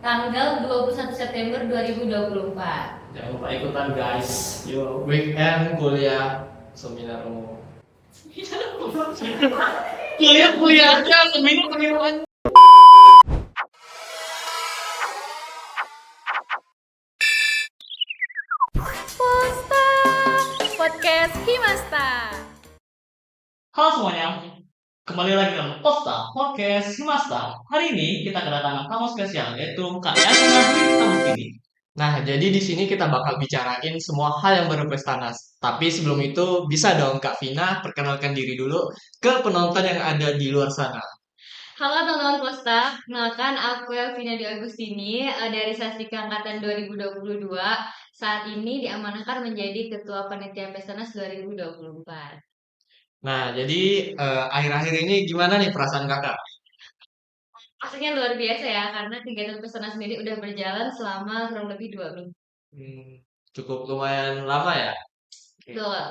tanggal 21 September 2024. Jangan lupa ikutan guys. Yo, weekend kuliah seminar umum. Kuliahnya seminar aja. Posta Podcast Himasta. Halo semuanya, kembali lagi dalam Posta Podcast Himasta. Hari ini kita kedatangan tamu spesial yaitu Kak Yasina Dwi Tamukini. Nah, jadi di sini kita bakal bicarain semua hal yang berpestanas. Tapi sebelum itu, bisa dong Kak Vina perkenalkan diri dulu ke penonton yang ada di luar sana. Halo teman-teman Posta, kenalkan aku Elvina Di Agustini dari Sastika Angkatan 2022. Saat ini diamanahkan menjadi Ketua Panitia Pestanas 2024. Nah, jadi akhir-akhir ini gimana nih perasaan kakak? Pastinya luar biasa ya, karena kegiatan Pestanas sendiri udah berjalan selama kurang lebih 2 minggu. Hmm, cukup lumayan lama ya. Oke. Betul.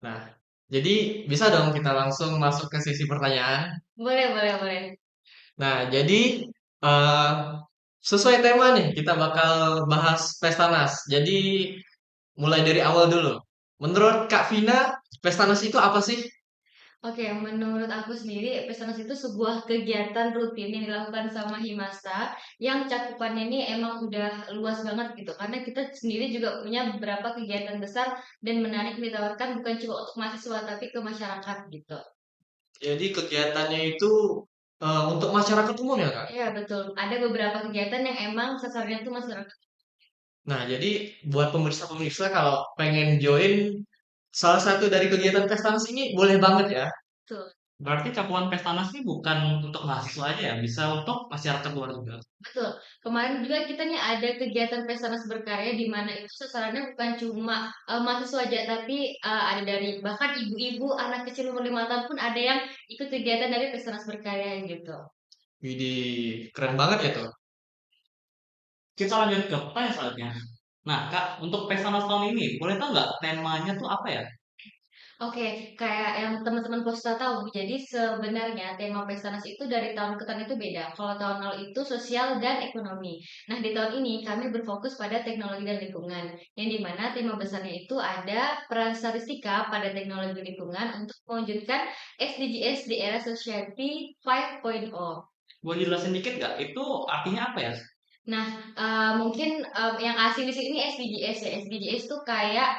Nah, jadi bisa dong kita langsung masuk ke sesi pertanyaan. Boleh, boleh, boleh. Nah, jadi eh, sesuai tema nih, kita bakal bahas Pestanas. Jadi mulai dari awal dulu. Menurut Kak Vina, Pestanas itu apa sih? Oke, menurut aku sendiri, Pesanas itu sebuah kegiatan rutin yang dilakukan sama Himasta yang cakupannya ini emang udah luas banget gitu. Karena kita sendiri juga punya beberapa kegiatan besar dan menarik yang ditawarkan bukan cuma untuk mahasiswa tapi ke masyarakat gitu. Jadi kegiatannya itu untuk masyarakat umum ya, Kak? Iya, betul. Ada beberapa kegiatan yang emang sasarannya tuh masyarakat. Nah, jadi buat pemirsa-pemirsa kalau pengen join salah satu dari kegiatan Pestanas ini boleh banget ya. Betul. Berarti cakupan Pestanas ini bukan untuk mahasiswa aja ya, bisa untuk masyarakat luar juga. Betul. Kemarin juga kita nih ada kegiatan Pesanas Berkarya di mana itu sasarannya bukan cuma mahasiswa aja, tapi ada dari bahkan ibu-ibu, anak kecil umur 5 tahun pun ada yang ikut kegiatan dari Pesanas Berkarya gitu. Widih, keren banget ya tuh. Kita lanjut ke pertanyaan selanjutnya. Nah, Kak, untuk Pestanas tahun ini, boleh tahu nggak temanya tuh apa ya? Oke, kayak yang teman-teman Posta tahu, jadi sebenarnya tema Pesanas itu dari tahun ke tahun itu beda. Kalau tahun lalu itu sosial dan ekonomi. Nah, di tahun ini kami berfokus pada teknologi dan lingkungan, yang dimana tema besarnya itu ada peran statistika pada teknologi lingkungan untuk mewujudkan SDGs di era Society 5.0. Boleh jelasin dikit nggak? Itu artinya apa ya? Nah, mungkin yang asing di sini SDGs ya. SDGs itu kayak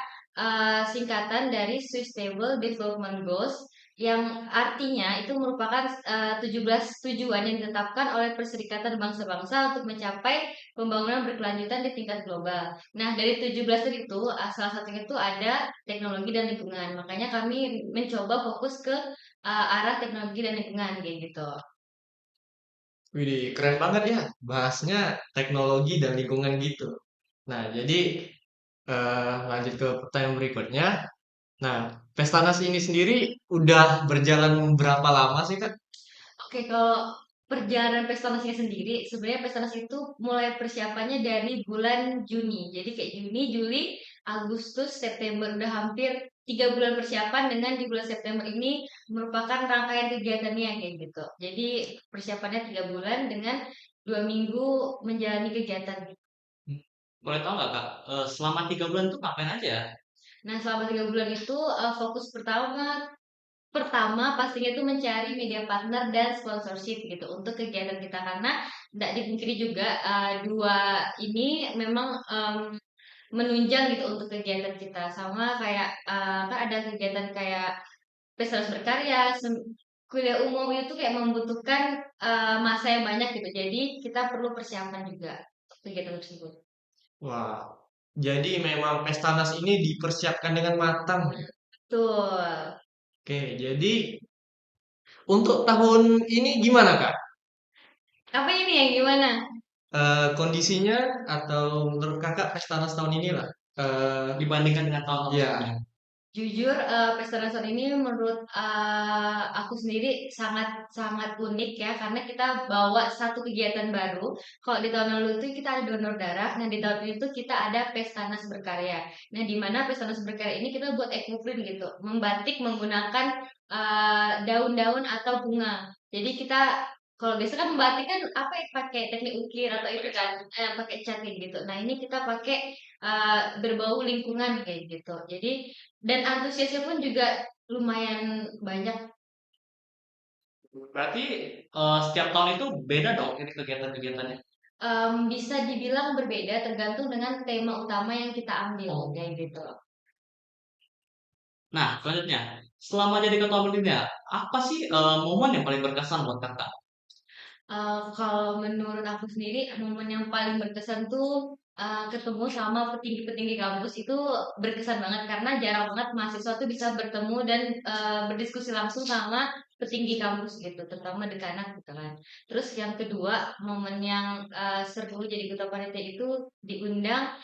singkatan dari Sustainable Development Goals yang artinya itu merupakan 17 tujuan yang ditetapkan oleh Perserikatan Bangsa-Bangsa untuk mencapai pembangunan berkelanjutan di tingkat global. Nah, dari 17 itu salah satunya itu ada teknologi dan lingkungan. Makanya kami mencoba fokus ke arah teknologi dan lingkungan kayak gitu. Widih, keren banget ya. Bahasnya teknologi dan lingkungan gitu. Nah, jadi lanjut ke pertanyaan berikutnya. Nah, Pestanas ini sendiri udah berjalan berapa lama sih, Kak? Oke, kalau perjalanan Pestanasnya sendiri, sebenarnya Pestanas itu mulai persiapannya dari bulan Juni. Jadi kayak Juni, Juli, Agustus, September udah hampir 3 bulan persiapan dengan di bulan September ini merupakan rangkaian kegiatannya kayak gitu. Jadi persiapannya 3 bulan dengan 2 minggu menjalani kegiatan. Hmm, boleh tahu nggak, Kak? Selama 3 bulan tuh ngapain aja? Nah, selama 3 bulan itu fokus pertama Pertama, pastinya itu mencari media partner dan sponsorship gitu untuk kegiatan kita karena tidak dipungkiri juga dua ini memang menunjang gitu untuk kegiatan kita sama kayak kan ada kegiatan kayak Pesanas Berkarya, kuliah umum itu kayak membutuhkan masa yang banyak gitu. Jadi kita perlu persiapan juga untuk kegiatan tersebut. Wah, jadi memang Pestanas ini dipersiapkan dengan matang. Betul. Oke, jadi untuk tahun ini gimana, Kak? Apa ini yang gimana? Kondisinya atau menurut Kakak Pestanas tahun ini lah? Dibandingkan dengan tahun-tahun Iya. sebelumnya. Jujur, pesta nasional ini menurut aku sendiri sangat sangat unik ya karena kita bawa satu kegiatan baru. Kalau di tahun lalu itu kita ada donor darah, nah di tahun ini tuh kita ada Pestanas Berkarya. Nah di mana Pestanas Berkarya ini kita buat ekoprint gitu, membatik menggunakan daun-daun atau bunga. Jadi kita Kalau biasa kan membatik kan apa ya, pakai teknik ukir atau itu kan, pakai cat kayak gitu. Nah, ini kita pakai, berbau lingkungan kayak gitu. Jadi dan antusiasnya pun juga lumayan banyak. Berarti setiap tahun itu beda dong ini kegiatan-kegiatannya. Bisa dibilang berbeda tergantung dengan tema utama yang kita ambil, Oh. kayak gitu. Nah, selanjutnya, selama jadi ketua panitia, apa sih momen yang paling berkesan buat kakak? Kalau menurut aku sendiri, momen yang paling berkesan tuh, ketemu sama petinggi-petinggi kampus itu berkesan banget karena jarang banget mahasiswa tuh bisa bertemu dan, berdiskusi langsung sama petinggi kampus gitu, terutama dekanat gitu kan. Terus yang kedua, momen yang, seru jadi ketua panitia itu diundang,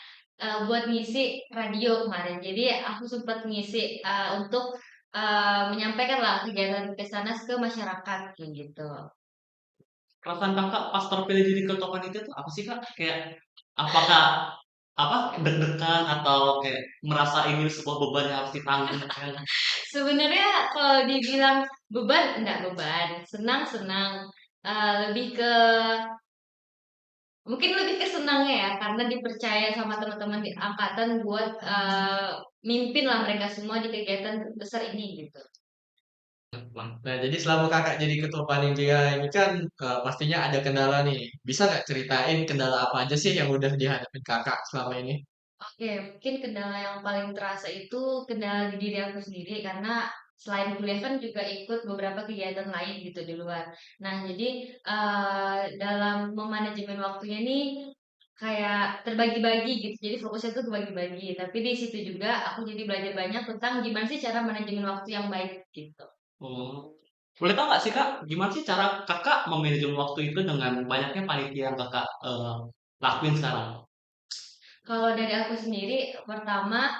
buat ngisi radio kemarin. Jadi aku sempat ngisi, untuk, menyampaikanlah kegiatan Pesanas ke masyarakat, kayak gitu. Perasaan kakak pas terpilih jadi ketua panitia itu apa sih kak? Kayak apakah apa deg-degan atau kayak merasa ini sebuah beban yang harus ditanggung kan? Sebenarnya kalau dibilang beban, enggak beban, senang-senang, lebih ke mungkin lebih ke senangnya ya, karena dipercaya sama teman-teman di angkatan buat, mimpinlah mereka semua di kegiatan besar ini gitu. Nah, jadi selama kakak jadi ketua panitia ini kan pastinya ada kendala nih. Bisa nggak ceritain kendala apa aja sih yang udah dihadapin kakak selama ini? Oke, mungkin kendala yang paling terasa itu kendala di diri aku sendiri karena selain kuliah kan juga ikut beberapa kegiatan lain gitu di luar. Nah, jadi dalam memanajemen waktunya nih kayak terbagi-bagi gitu. Jadi fokusnya tuh kebagi-bagi. Tapi di situ juga aku jadi belajar banyak tentang gimana sih cara manajemen waktu yang baik gitu. Oh. Boleh tahu nggak sih kak, gimana sih cara kakak memanajemen waktu itu dengan banyaknya panitia yang kakak lakuin sekarang? Kalau dari aku sendiri, pertama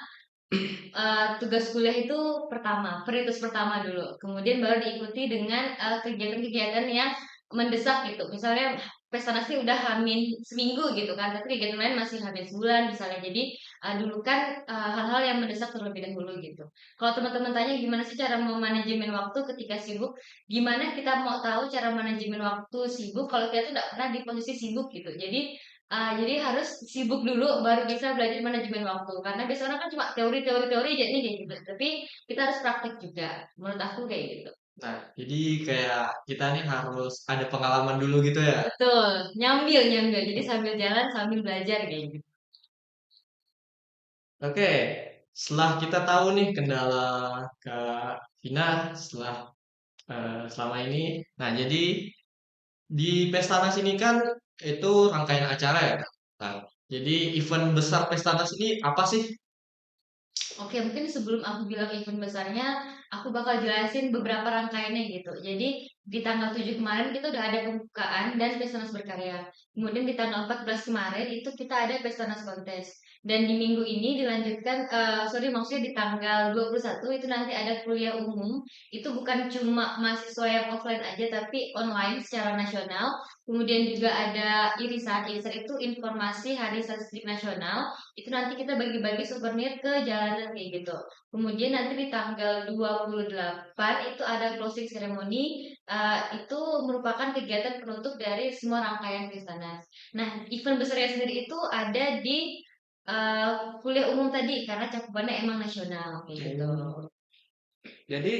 tugas kuliah itu pertama, prioritas pertama dulu. Kemudian baru diikuti dengan, kegiatan-kegiatan yang mendesak gitu. Misalnya pesta nasi udah hamin seminggu gitu kan, tapi kegiatan lain masih hamin sebulan misalnya. Jadi, dulu kan, hal-hal yang mendesak terlebih dahulu gitu. Kalau teman-teman tanya gimana sih cara memanajemen waktu ketika sibuk, gimana kita mau tahu cara manajemen waktu sibuk kalau kita tuh nggak pernah di posisi sibuk gitu. Jadi harus sibuk dulu baru bisa belajar manajemen waktu, karena biasanya orang kan cuma teori teori teori jadinya kayak gitu, tapi kita harus praktek juga, menurut aku kayak gitu. Nah, jadi kayak kita nih harus ada pengalaman dulu gitu ya. Betul, nyambil nyambil, jadi sambil jalan sambil belajar kayak gitu. Oke, setelah kita tahu nih kendala Kak Vina setelah selama ini, nah jadi di Pestanas ini kan itu rangkaian acara ya, Kak? Nah, jadi event besar Pestanas ini apa sih? Oke, mungkin sebelum aku bilang event besarnya, aku bakal jelasin beberapa rangkaiannya gitu. Jadi di tanggal 7 kemarin kita udah ada pembukaan dan Pesanas berkarya. Kemudian di tanggal 14 kemarin itu kita ada Pesanas kontes. Dan di minggu ini dilanjutkan, sorry maksudnya di tanggal 21 itu nanti ada kuliah umum. Itu bukan cuma mahasiswa yang offline aja tapi online secara nasional. Kemudian juga ada irisan. Irisan itu informasi Hari Statistik Nasional, itu nanti kita bagi-bagi souvenir ke jalanan kayak gitu. Kemudian nanti di tanggal 28 itu ada closing ceremony, itu merupakan kegiatan penutup dari semua rangkaian Kristanas. Nah, event besarnya sendiri itu ada di kuliah umum tadi karena cakupannya emang nasional kayak gitu. Jadi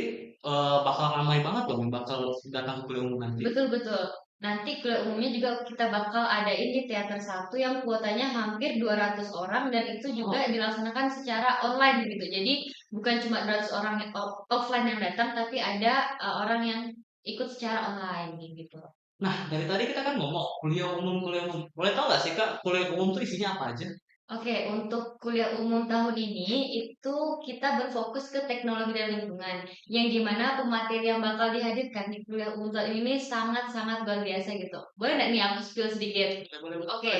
bakal ramai banget dong yang bakal datang ke kuliah umum nanti. Betul betul. Nanti kuliah umumnya juga kita bakal adain di teater satu yang kuotanya hampir 200 orang dan itu juga dilaksanakan secara online gitu. Jadi bukan cuma 200 orang yang offline yang datang tapi ada orang yang ikut secara online gitu. Nah, dari tadi kita kan ngomong kuliah umum, kuliah umum. Boleh tahu nggak sih kak, kuliah umum tuh isinya apa aja? Oke, untuk kuliah umum tahun ini itu kita berfokus ke teknologi dan lingkungan, yang dimana pemateri yang bakal dihadirkan di kuliah umum tahun ini sangat-sangat luar biasa gitu. Boleh nggak nih aku spill sedikit? Boleh, boleh. Oke,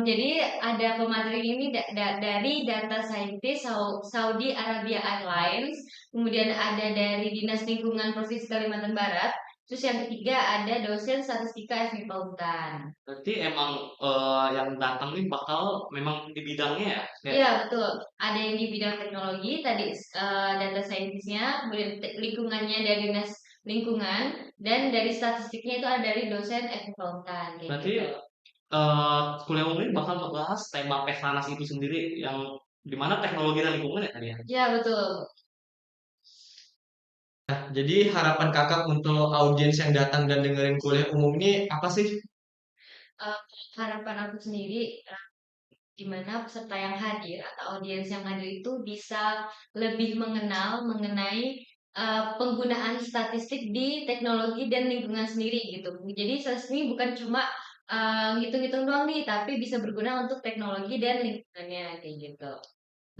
jadi ada pemateri ini dari Data Scientist Saudi Arabia Airlines, kemudian ada dari Dinas Lingkungan Provinsi Kalimantan Barat, terus yang ketiga ada dosen statistika FMIPA Hutan. Berarti emang yang datang nih bakal memang di bidangnya ya? Kayak, Iya betul. Ada yang di bidang teknologi tadi data scientist-nya, kemudian lingkungannya dari dinas lingkungan, dan dari statistiknya itu ada dari dosen akuntan kayak Berarti gitu. kuliah umum ini bakal membahas tema Pesanas itu sendiri yang di mana teknologi dan lingkungan ya tadi ya. Ya, betul. Jadi harapan kakak untuk audiens yang datang dan dengerin kuliah umum ini apa sih? Eh, Harapan aku sendiri di mana peserta yang hadir atau audiens yang hadir itu bisa lebih mengenal mengenai penggunaan statistik di teknologi dan lingkungan sendiri gitu. Jadi statistik ini bukan cuma ngitung-ngitung doang nih, tapi bisa berguna untuk teknologi dan lingkungannya kayak gitu.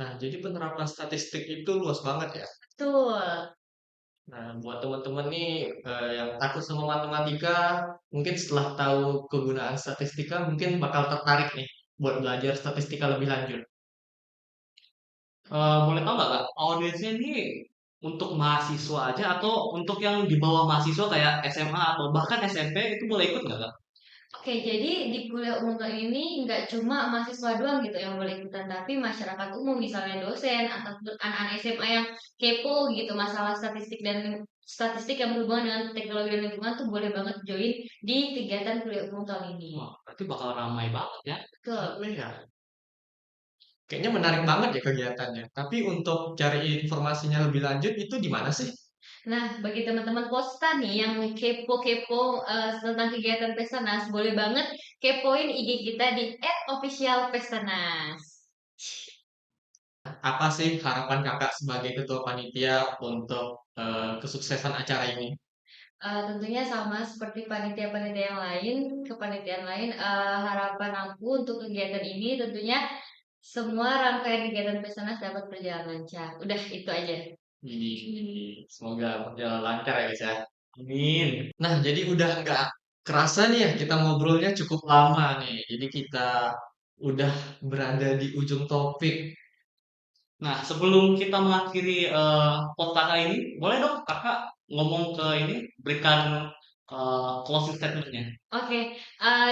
Nah, jadi penerapan statistik itu luas banget ya. Betul. Nah, buat teman-teman nih yang takut sama matematika, mungkin setelah tahu kegunaan statistika, mungkin bakal tertarik nih buat belajar statistika lebih lanjut. Boleh tahu nggak Kak, audiensnya ini untuk mahasiswa aja atau untuk yang di bawah mahasiswa kayak SMA atau bahkan SMP itu boleh ikut nggak Kak? Oke, jadi di kuliah umum kali ini nggak cuma mahasiswa doang gitu yang boleh ikutan, tapi masyarakat umum, misalnya dosen ataupun anak-anak SMA yang kepo gitu masalah statistik dan statistik yang berhubungan dengan teknologi dan lingkungan tuh boleh banget join di kegiatan kuliah umum tahun ini. Wah, berarti bakal ramai banget ya. Betul. Rame ya. Kayaknya menarik banget ya kegiatannya. Tapi untuk cari informasinya lebih lanjut itu di mana sih? Nah, bagi teman-teman Posta nih yang kepo-kepo tentang kegiatan Pestanas, boleh banget kepoin IG kita di @officialpestanas. Apa sih harapan kakak sebagai ketua panitia untuk kesuksesan acara ini? Tentunya sama seperti panitia-panitia yang lain, kepanitiaan lain, harapan aku untuk kegiatan ini tentunya semua rangkaian kegiatan Pesanas dapat berjalan lancar. Udah itu aja. Semoga berjalan lancar ya guys ya. Amin. Nah, jadi udah nggak kerasa nih ya kita ngobrolnya cukup lama nih. Jadi kita udah berada di ujung topik. Nah, sebelum kita mengakhiri podcast kali ini, boleh dong kakak ngomong ke ini, berikan closing statement-nya. Oke,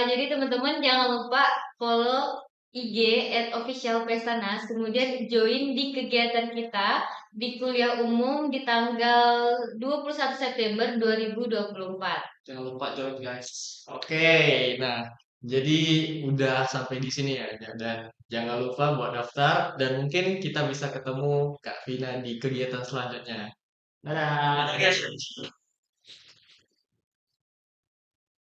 jadi teman-teman jangan lupa follow IG @officialpesanas, kemudian join di kegiatan kita di kuliah umum di tanggal 21 September 2024. Jangan lupa join guys. Oke, nah jadi udah sampai di sini ya. Dan jangan lupa buat daftar dan mungkin kita bisa ketemu Kak Vina di kegiatan selanjutnya. Dadah. Dadah guys.